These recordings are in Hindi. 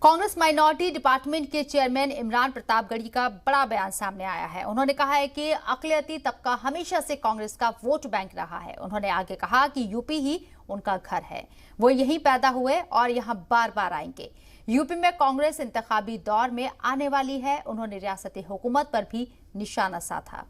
कांग्रेस माइनॉरिटी डिपार्टमेंट के चेयरमैन इमरान प्रतापगढ़ी का बड़ा बयान सामने आया है। उन्होंने कहा है कि अक़लियती तबका हमेशा से कांग्रेस का वोट बैंक रहा है। उन्होंने आगे कहा कि यूपी ही उनका घर है, वो यहीं पैदा हुए और यहां बार बार आएंगे। यूपी में कांग्रेस इंतखाबी दौर में आने वाली है। उन्होंने रियासती हुकूमत पर भी निशाना साधा।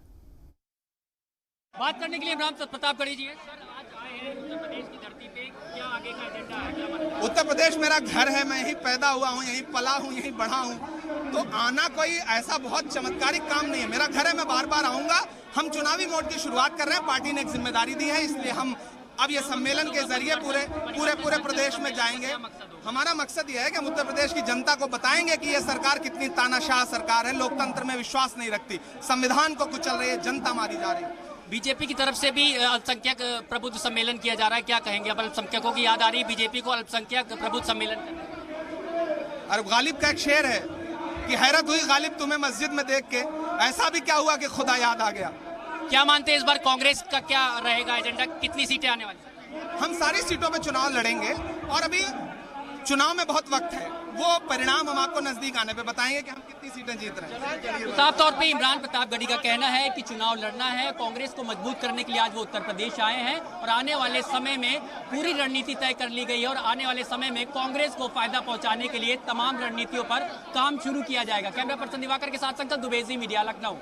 बात करने के लिए इमरान प्रतापगढ़ी जी है। सर, आज आए हैं उत्तर प्रदेश की धरती पे, क्या आगे का एजेंडा है, क्या मानते हैं? उत्तर प्रदेश मेरा घर है, मैं यहीं पैदा हुआ हूँ, यहीं पला हूँ, यहीं बढ़ा हूँ, तो आना कोई ऐसा बहुत चमत्कारिक काम नहीं है। मेरा घर है, मैं बार बार आऊँगा। हम चुनावी मोड की शुरुआत कर रहे हैं, पार्टी ने एक जिम्मेदारी दी है, इसलिए हम अब ये सम्मेलन के जरिए पूरे प्रदेश में जाएंगे। हमारा मकसद ये है कि हम उत्तर प्रदेश की जनता को बताएंगे कि ये सरकार कितनी तानाशाह सरकार है, लोकतंत्र में विश्वास नहीं रखती, संविधान को कुचल रही है, जनता मारी जा रही है। बीजेपी की तरफ से भी अल्पसंख्यक प्रबुद्ध सम्मेलन किया जा रहा है, क्या कहेंगे? अब अल्पसंख्यकों की याद आ रही है बीजेपी को अल्पसंख्यक प्रबुद्ध सम्मेलन करने। और गालिब का एक शेर है कि हैरत हुई गालिब तुम्हें मस्जिद में देख के, ऐसा भी क्या हुआ कि खुदा याद आ गया। क्या मानते हैं इस बार कांग्रेस का क्या रहेगा एजेंडा, कितनी सीटें आने वाली? हम सारी सीटों पे चुनाव लड़ेंगे और अभी चुनाव में बहुत वक्त है, वो परिणाम हम आपको नजदीक आने पे बताएंगे कि हम कितनी सीटें जीत रहे हैं। साफ तौर पे इमरान प्रतापगढ़ी का कहना है कि चुनाव लड़ना है, कांग्रेस को मजबूत करने के लिए आज वो उत्तर प्रदेश आए हैं और आने वाले समय में पूरी रणनीति तय कर ली गई है और आने वाले समय में कांग्रेस को फायदा पहुंचाने के लिए तमाम रणनीतियों पर काम शुरू किया जाएगा। कैमरा पर्सन दिवाकर के साथ संकल्प दुबे, मीडिया, लखनऊ।